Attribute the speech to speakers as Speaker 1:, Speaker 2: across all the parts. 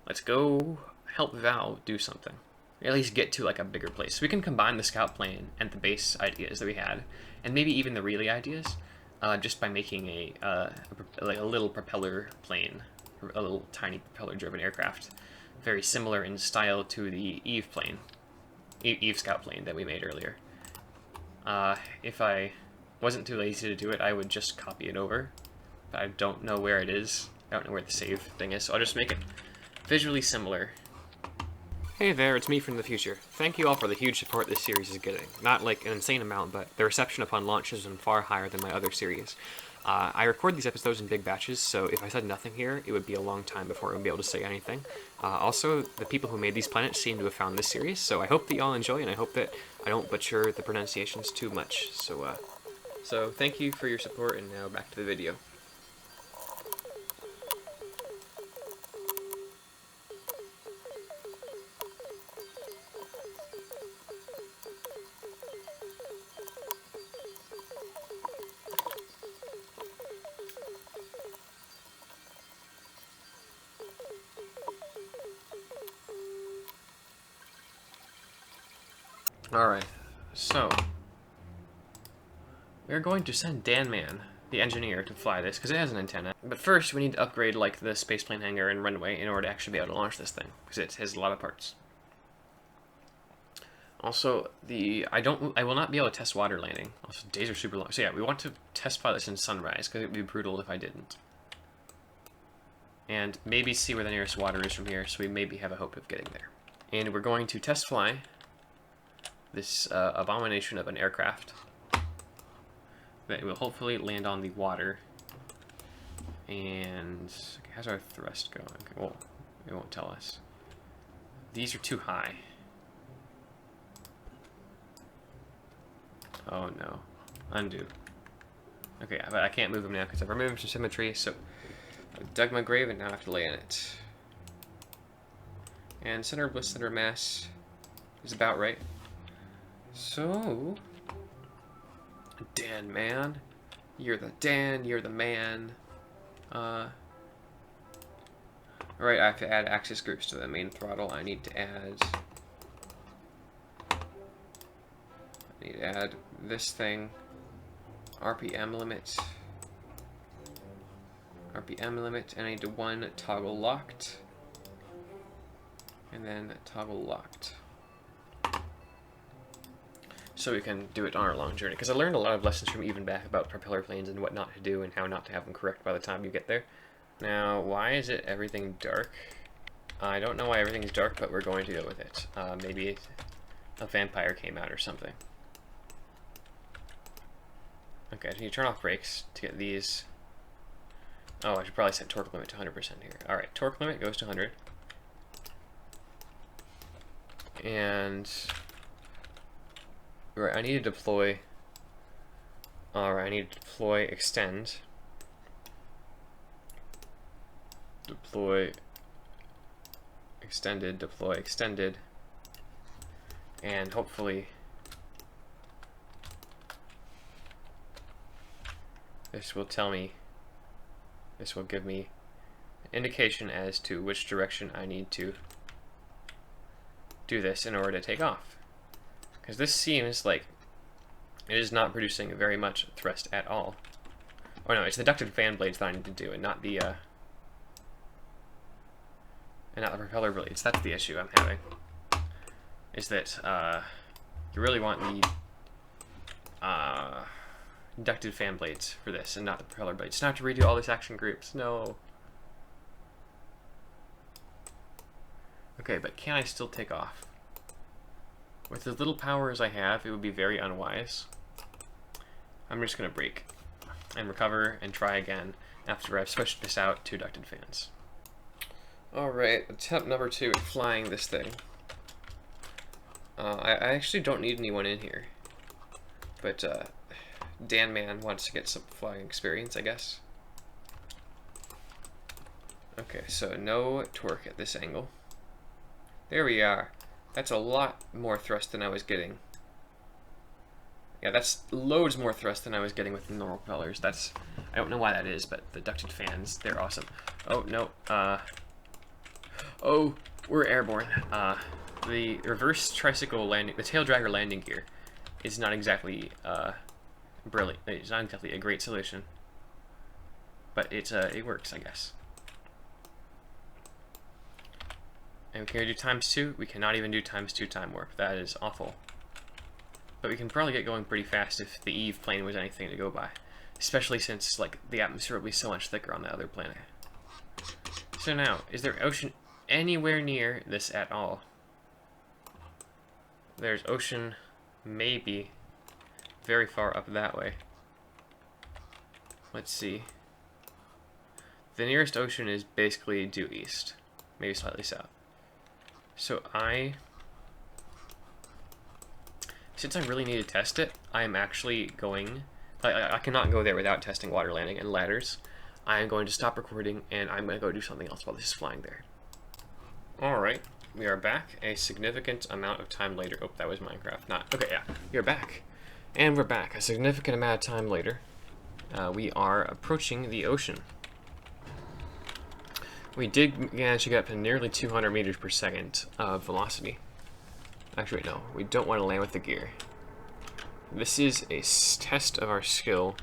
Speaker 1: let's go help Val do something. At least get to like a bigger place. So we can combine the scout plane and the base ideas that we had, and maybe even the relay ideas, just by making like a little propeller plane, a little tiny propeller-driven aircraft, very similar in style to the Eve plane, Eve scout plane that we made earlier. If I wasn't too lazy to do it, I would just copy it over, but I don't know where it is. I don't know where the save thing is, so I'll just make it visually similar. Hey there, it's me from the future. Thank you all for the huge support this series is getting. Not like an insane amount, but the reception upon launch has been far higher than my other series. I record these episodes in big batches, so if I said nothing here, it would be a long time before I would be able to say anything. Also, the people who made these planets seem to have found this series, so I hope that y'all enjoy, and I hope that I don't butcher the pronunciations too much. So thank you for your support, and now back to the video. Alright, so we're going to send Dan Man, the engineer, to fly this, because it has an antenna. But first, we need to upgrade like the spaceplane hangar and runway in order to actually be able to launch this thing, because it has a lot of parts. Also, I will not be able to test water landing. Also, days are super long. So yeah, we want to test fly this in sunrise, because it would be brutal if I didn't. And maybe see where the nearest water is from here, so we maybe have a hope of getting there. And we're going to test fly this abomination of an aircraft that will hopefully land on the water. And okay, how's our thrust going? Okay, well, it won't tell us. These are too high. Oh no, undo. Okay, but I can't move them now because I've removed some symmetry. So I've dug my grave and now I have to lay in it. And center of bliss, center of mass is about right. So, Dan Man, you're the man. Alright, I have to add axis groups to the main throttle. I need to add this thing, RPM limit, and I need to one toggle locked, and then toggle locked. So we can do it on our long journey. Because I learned a lot of lessons from Even back about propeller planes and what not to do and how not to have them correct by the time you get there. Now, why is everything dark? I don't know why everything's dark, but we're going to go with it. Maybe a vampire came out or something. Okay, so you turn off brakes to get these. Oh, I should probably set torque limit to 100% here. Alright, torque limit goes to 100. And right, I need to deploy. Alright, I need to deploy extend. Deploy extended, deploy extended. And hopefully this will give me an indication as to which direction I need to do this in order to take off. Because this seems like it is not producing very much thrust at all. Oh no, it's the ducted fan blades that I need to do, and not the propeller blades. That's the issue I'm having. Is that you really want the ducted fan blades for this, and not the propeller blades. Now I have to redo all these action groups. No. Okay, but can I still take off? With as little power as I have, it would be very unwise. I'm just going to brake and recover and try again after I've switched this out to ducted fans. Alright, attempt number 2 at flying this thing. I actually don't need anyone in here. But Dan Man wants to get some flying experience, I guess. Okay, so no torque at this angle. There we are. That's a lot more thrust than I was getting. Yeah, that's loads more thrust than I was getting with the normal propellers. I don't know why that is, but the ducted fans, they're awesome. Oh, no. Oh, we're airborne. The reverse tricycle landing, the tail dragger landing gear, is not exactly brilliant. It's not exactly a great solution, but it works, I guess. And we can do ×2. We cannot even do ×2 time warp. That is awful. But we can probably get going pretty fast if the Eve plane was anything to go by, especially since like the atmosphere will be so much thicker on the other planet. So now, is there ocean anywhere near this at all? There's ocean, maybe, very far up that way. Let's see. The nearest ocean is basically due east, maybe slightly south. So since I really need to test it, I am actually going, I cannot go there without testing water landing and ladders. I am going to stop recording and I'm going to go do something else while this is flying there. Alright, we are back a significant amount of time later. Oh, that was Minecraft. Okay, yeah, we are back. And we're back a significant amount of time later. We are approaching the ocean. We did manage to get up to nearly 200 meters per second of velocity. Actually, no, we don't want to land with the gear. This is a test of our skill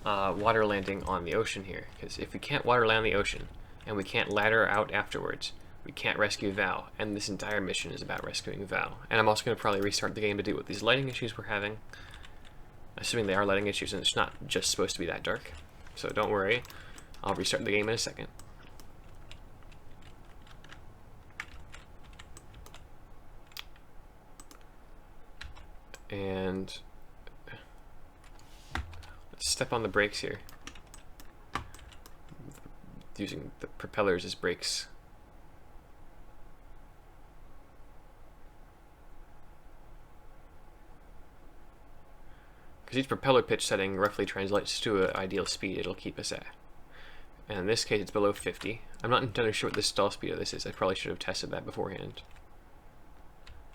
Speaker 1: water landing on the ocean here, because if we can't water land the ocean, and we can't ladder out afterwards, we can't rescue Val, and this entire mission is about rescuing Val. And I'm also going to probably restart the game to deal with these lighting issues we're having, assuming they are lighting issues and it's not just supposed to be that dark. So don't worry, I'll restart the game in a second. And let's step on the brakes here, using the propellers as brakes. Because each propeller pitch setting roughly translates to an ideal speed it'll keep us at. And in this case it's below 50. I'm not entirely sure what the stall speed of this is. I probably should have tested that beforehand.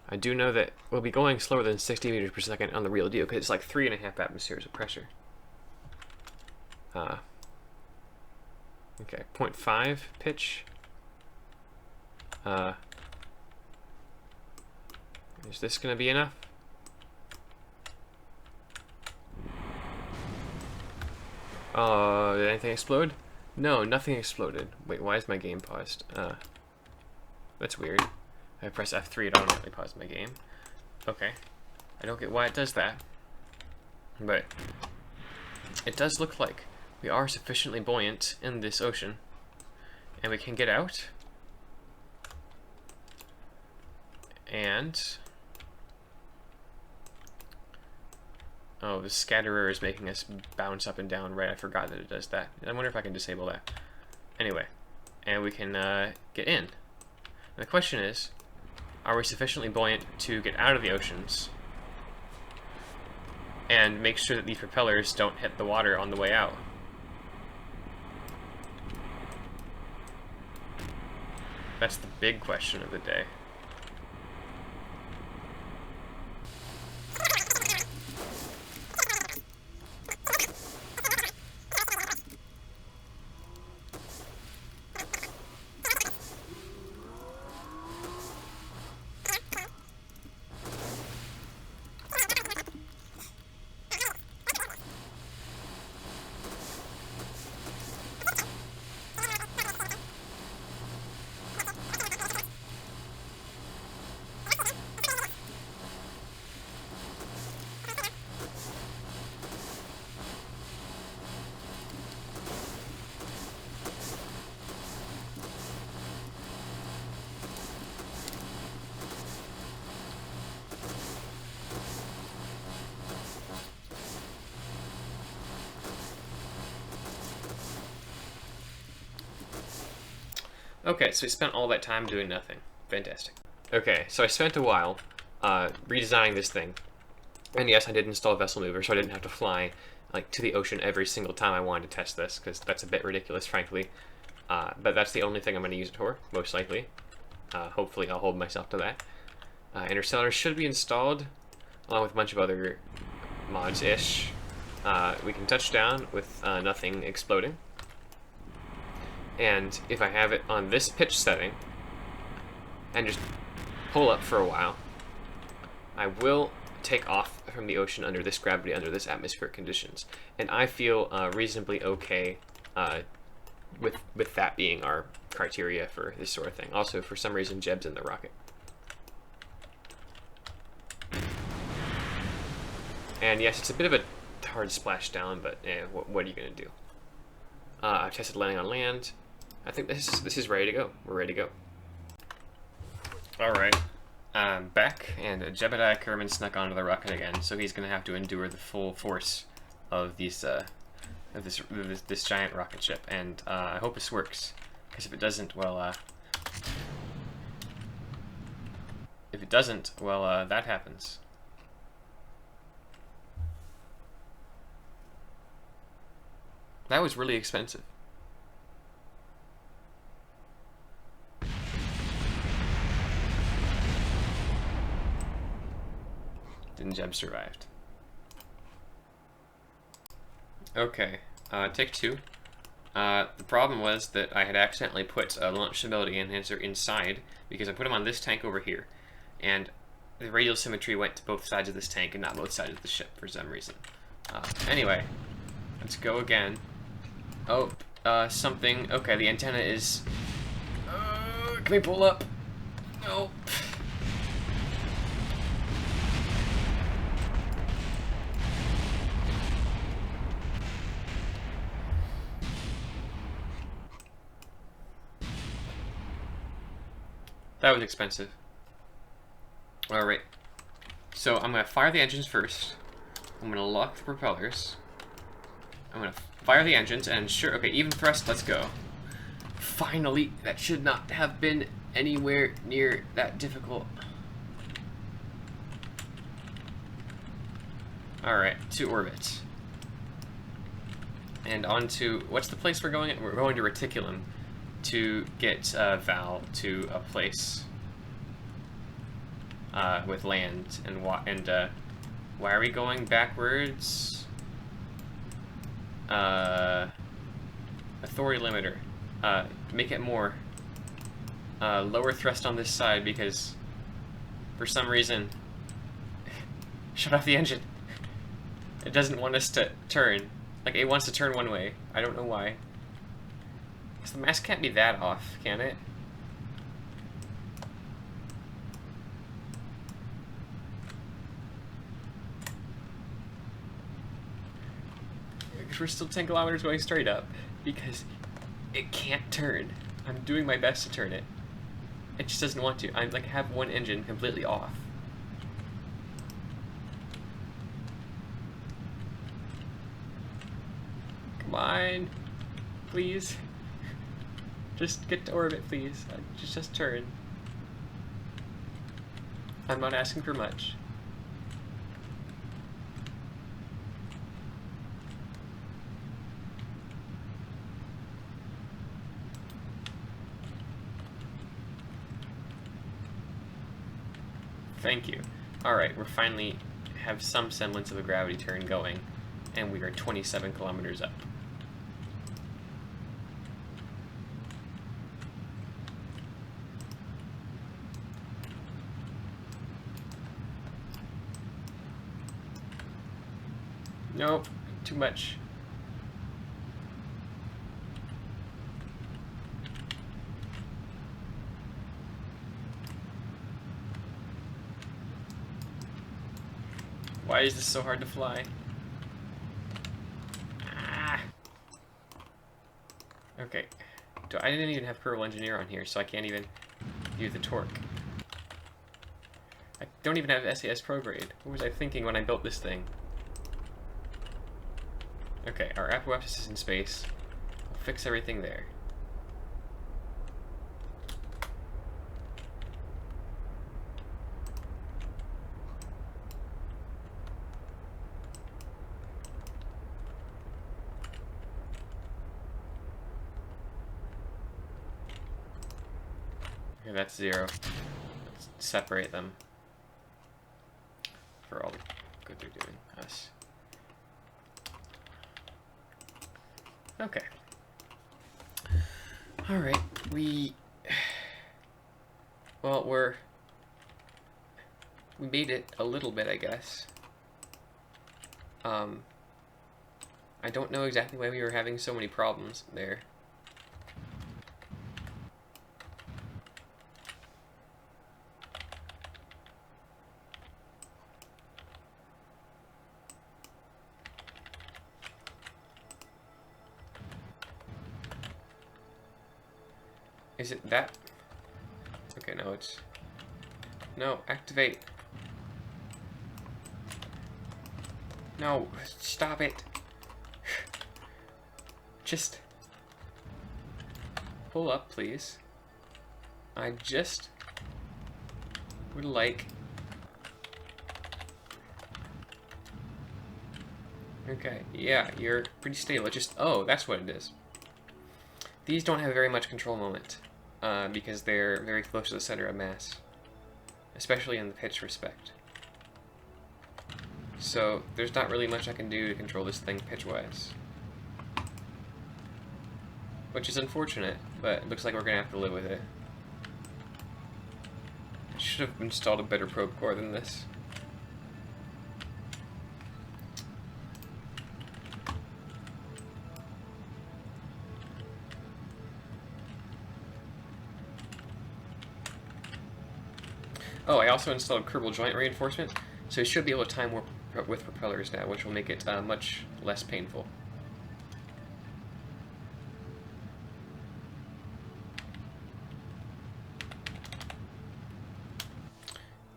Speaker 1: I do know that we'll be going slower than 60 meters per second on the real deal, because it's like 3.5 atmospheres of pressure. Okay, 0.5 pitch. Is this going to be enough? Did anything explode? No, nothing exploded. Wait, why is my game paused? That's weird. I press F3, it automatically paused my game. Okay. I don't get why it does that. But it does look like we are sufficiently buoyant in this ocean. And we can get out. And oh, the scatterer is making us bounce up and down, right? I forgot that it does that. I wonder if I can disable that. Anyway, and we can get in. And the question is, are we sufficiently buoyant to get out of the oceans and make sure that these propellers don't hit the water on the way out? That's the big question of the day. Okay, so we spent all that time doing nothing. Fantastic. Okay, so I spent a while redesigning this thing. And yes, I did install Vessel Mover, so I didn't have to fly like to the ocean every single time I wanted to test this, because that's a bit ridiculous, frankly. But that's the only thing I'm going to use it for, most likely. Hopefully I'll hold myself to that. Interstellar should be installed, along with a bunch of other mods-ish. We can touch down with nothing exploding. And if I have it on this pitch setting, and just pull up for a while. I will take off from the ocean under this gravity, under this atmospheric conditions, and I feel reasonably okay with that being our criteria for this sort of thing. Also, for some reason, Jeb's in the rocket. And yes, it's a bit of a hard splashdown, but what are you gonna do? I've tested landing on land. I think this is ready to go. We're ready to go. All right, I'm back, and Jebediah Kerman snuck onto the rocket again, so he's gonna have to endure the full force of these this giant rocket ship, and I hope this works, because if it doesn't, well, that happens. That was really expensive. Then Jeb survived. Okay, take 2. The problem was that I had accidentally put a launch stability enhancer inside because I put him on this tank over here, and the radial symmetry went to both sides of this tank and not both sides of the ship for some reason. Anyway, let's go again. Oh, something. Okay, the antenna is... can we pull up? No. That was expensive. Alright. So I'm going to fire the engines first. I'm going to lock the propellers. I'm going to fire the engines and sure, okay, even thrust, let's go. Finally, that should not have been anywhere near that difficult. Alright, to orbit. And on to, what's the place we're going at? We're going to Reticulum to get Val to a place with land. And why are we going backwards? Authority limiter. Make it more. Lower thrust on this side because for some reason shut off the engine. It doesn't want us to turn. Like, it wants to turn one way. I don't know why. So the mast can't be that off, can it? Because we're still 10 kilometers going straight up. Because it can't turn. I'm doing my best to turn it. It just doesn't want to. I like have one engine completely off. Come on, please. Just get to orbit, please. Just turn. I'm not asking for much. Thank you. Alright, we're finally have some semblance of a gravity turn going, and we are 27 kilometers up. Nope, too much. Why is this so hard to fly? Ah. Okay. I didn't even have Kerbal Engineer on here, so I can't even view the torque. I don't even have SAS Prograde. What was I thinking when I built this thing? Okay, our apoapsis is in space. We'll fix everything there. Okay, that's 0. Let's separate them for all the good they're doing us. Okay. Well, we made it a little bit, I guess. I don't know exactly why we were having so many problems there. Is it that? Okay, no, it's... No, activate. No, stop it. Just pull up, please. I just would like... Okay, yeah, you're pretty stable. Just, oh, that's what it is. These don't have very much control moment, because they're very close to the center of mass, especially in the pitch respect. So there's not really much I can do to control this thing pitch-wise, which is unfortunate, but it looks like we're gonna have to live with it. I should have installed a better probe core than this. Oh, I also installed Kerbal joint reinforcement, so you should be able to time warp with propellers now, which will make it much less painful.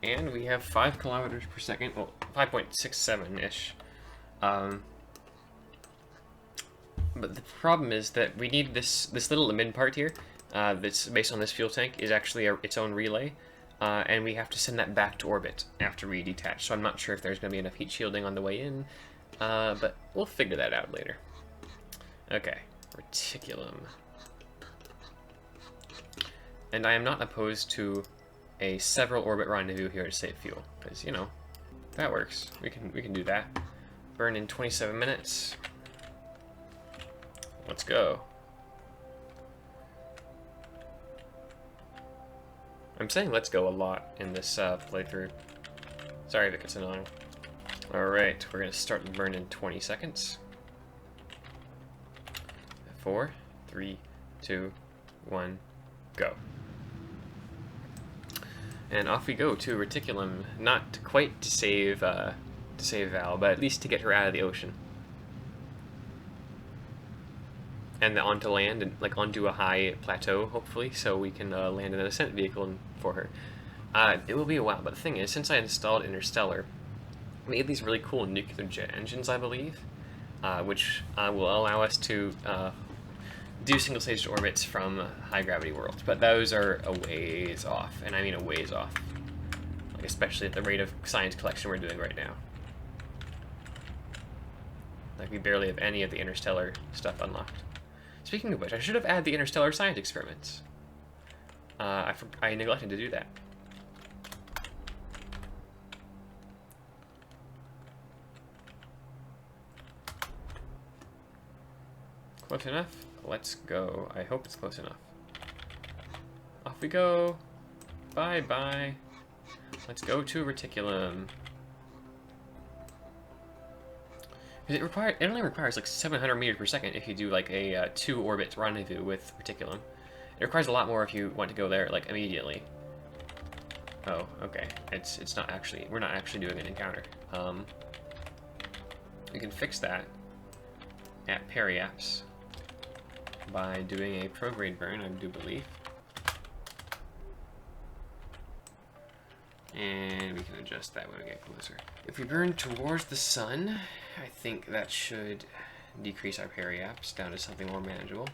Speaker 1: And we have 5 kilometers per second, well, 5.67-ish. But the problem is that we need this little mid part here, that's based on this fuel tank, is actually its own relay. And we have to send that back to orbit after we detach, so I'm not sure if there's going to be enough heat shielding on the way in, but we'll figure that out later. Okay, reticulum. And I am not opposed to a several orbit rendezvous here to save fuel, because, you know, that works. We can do that. Burn in 27 minutes. Let's go. I'm saying let's go a lot in this playthrough. Sorry if it gets annoying. Alright, we're going to start the burn in 20 seconds. 4, 3, 2, 1, go. And off we go to Reticulum, not quite to save Val, but at least to get her out of the ocean. And onto land, and like onto a high plateau, hopefully, so we can land in an ascent vehicle for her. It will be a while, but the thing is, since I installed Interstellar, I made these really cool nuclear jet engines, I believe, which will allow us to do single-stage orbits from high-gravity worlds. But those are a ways off, and I mean a ways off, like especially at the rate of science collection we're doing right now. Like, we barely have any of the interstellar stuff unlocked. Speaking of which, I should have added the interstellar science experiments. I neglected to do that. Close enough? Let's go. I hope it's close enough. Off we go. Bye-bye. Let's go to Reticulum. It only requires like 700 meters per second if you do like a 2-orbit rendezvous with Reticulum. It requires a lot more if you want to go there like immediately. Oh, okay. It's not actually, we're not actually doing an encounter. We can fix that at Periapps by doing a prograde burn, I do believe. And we can adjust that when we get closer. If we burn towards the sun, I think that should decrease our periapps down to something more manageable.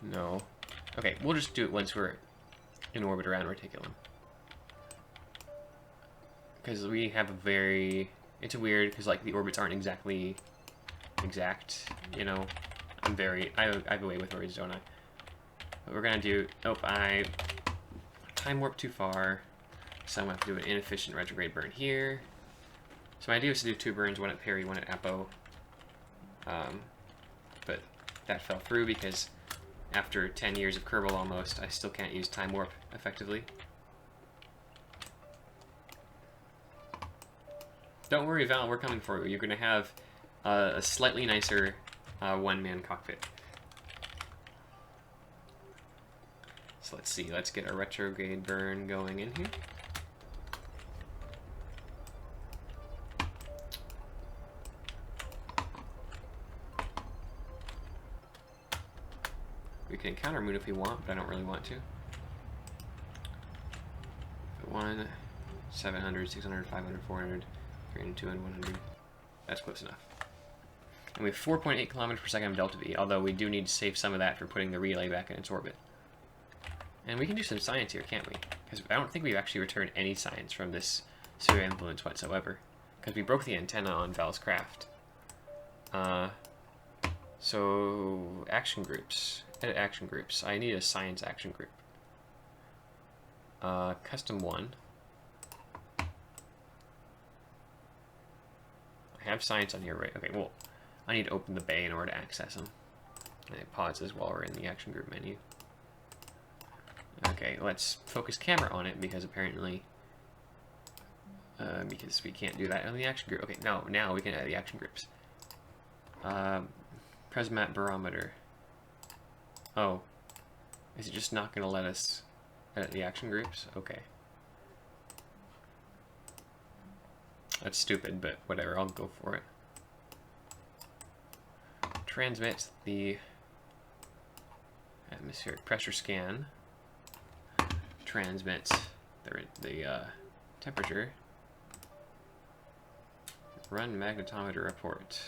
Speaker 1: No. Okay, we'll just do it once we're in orbit around Reticulum. Because we have a very... It's weird, because like the orbits aren't exactly exact, you know? I have a way with words, don't I? What we're gonna do, I time warp too far, so I'm gonna have to do an inefficient retrograde burn here. So my idea was to do 2 burns, one at Peri, one at Apo. But that fell through because after 10 years of Kerbal almost, I still can't use Time Warp effectively. Don't worry, Val, we're coming for you. You're going to have a slightly nicer one-man cockpit. So let's see, let's get a retrograde burn going in here. We can counter moon if we want, but I don't really want to. 1, 700, 600, 500, 400, 300, 200, 100. That's close enough. And we have 4.8 kilometers per second of delta V, although we do need to save some of that for putting the relay back in its orbit. And we can do some science here, can't we? Because I don't think we've actually returned any science from this sphere of influence whatsoever. Because we broke the antenna on Val's craft. So, action groups. Edit action groups. I need a science action group. Custom 1. I have science on here, right? Okay, well, I need to open the bay in order to access them. And it pauses while we're in the action group menu. Okay, let's focus camera on it because apparently, because we can't do that on the action group. Okay, now we can add the action groups. Prismat barometer. Oh, is it just not going to let us edit the action groups? Okay. That's stupid, but whatever, I'll go for it. Transmit the atmospheric pressure scan. Transmit the temperature. Run magnetometer report.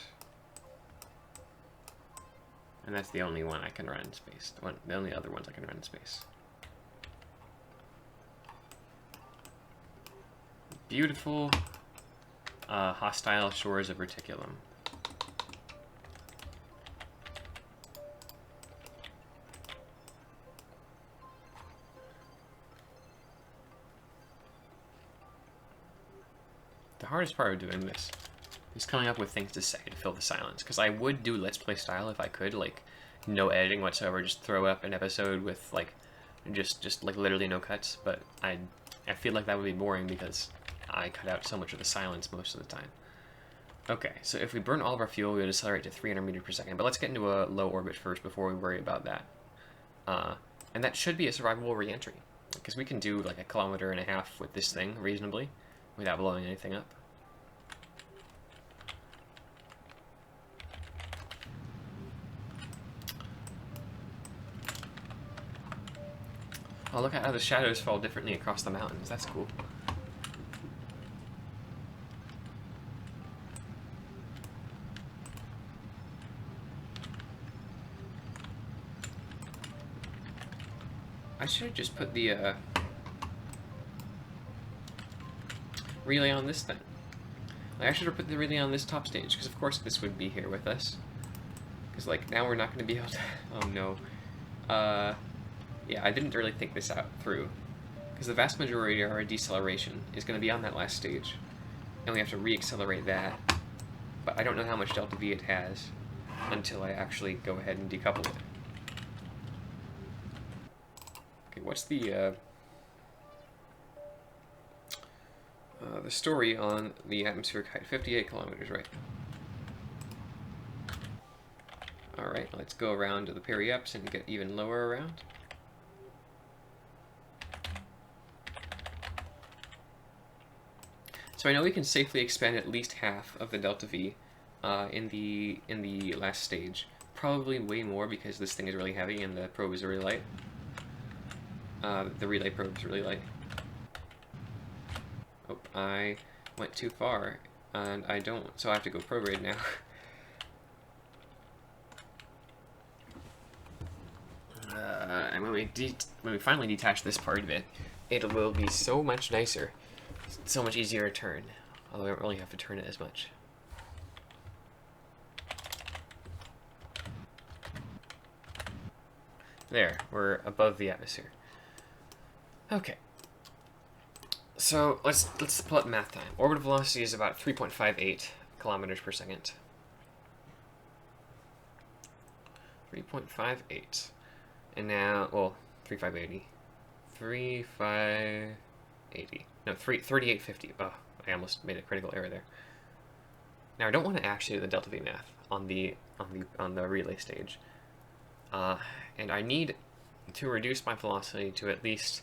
Speaker 1: And that's the only one I can run in space. The only other ones I can run in space. Beautiful hostile shores of reticulum. The hardest part of doing this is coming up with things to say to fill the silence, because I would do Let's Play style if I could, like no editing whatsoever, just throw up an episode with like just like literally no cuts, but I feel like that would be boring because I cut out so much of the silence most of the time. Okay, so if we burn all of our fuel, we would accelerate to 300 meters per second, but let's get into a low orbit first before we worry about that. And that should be a survivable re-entry, because we can do like 1.5 kilometers with this thing reasonably without blowing anything up. Oh, look at how the shadows fall differently across the mountains. That's cool. I should have just put the relay on this thing. I should have put the relay on this top stage, because of course this would be here with us. Because like now we're not going to be able to... Oh no. Yeah, I didn't really think this out through. Because the vast majority of our deceleration is going to be on that last stage. And we have to re-accelerate that. But I don't know how much delta V it has until I actually go ahead and decouple it. Okay, what's the story on the atmospheric height? 58 kilometers, right? Alright, let's go around to the periups and get even lower around. So I know we can safely expand at least half of the delta V in the last stage. Probably way more because this thing is really heavy and the probe is really light. The relay probe is really light. Oh, I went too far, and I don't, so I have to go prograde now. And when we finally detach this part of it, it will be so much nicer, so much easier to turn. Although I don't really have to turn it as much. There, we're above the atmosphere. Okay. So let's pull up math time. Orbital velocity is about 3.58 kilometers per second. 3.58. And now, well, 3580. 3580. No, 3850. Oh, I almost made a critical error there. Now I don't want to actually do the delta V math on the relay stage, and I need to reduce my velocity to at least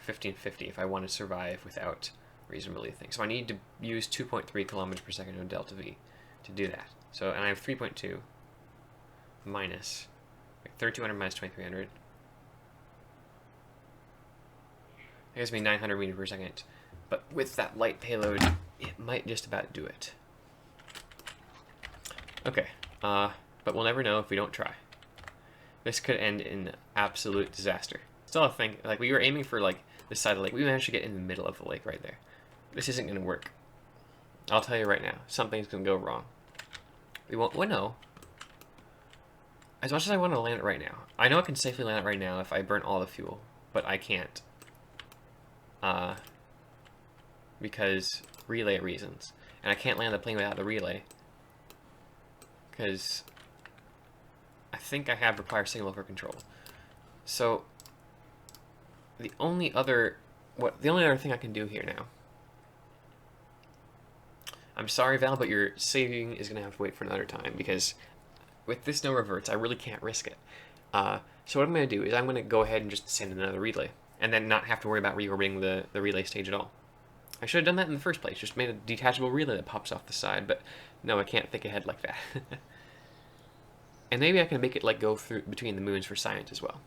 Speaker 1: 1550 if I want to survive without reasonable breathing. So I need to use 2.3 kilometers per second of delta V to do that. So, and I have 3.2 minus 3200 minus 2300. That gives me 900 meters per second. But with that light payload, it might just about do it. Okay, but we'll never know if we don't try. This could end in absolute disaster. Still, I think, like, we were aiming for, like, this side of the lake. We managed to get in the middle of the lake right there. This isn't going to work. I'll tell you right now, something's going to go wrong. We won't, well, no. As much as I want to land it right now, I know I can safely land it right now if I burn all the fuel, but I can't. Because relay reasons. And I can't land the plane without the relay. Because I think I have required signal for control. So the only other thing I can do here now. I'm sorry, Val, but your saving is gonna have to wait for another time because with this no reverts, I really can't risk it. So what I'm gonna do is I'm gonna go ahead and just send another relay, and then not have to worry about reorbiting the relay stage at all. I should have done that in the first place, just made a detachable relay that pops off the side, but no, I can't think ahead like that. And maybe I can make it like go through between the moons for science as well.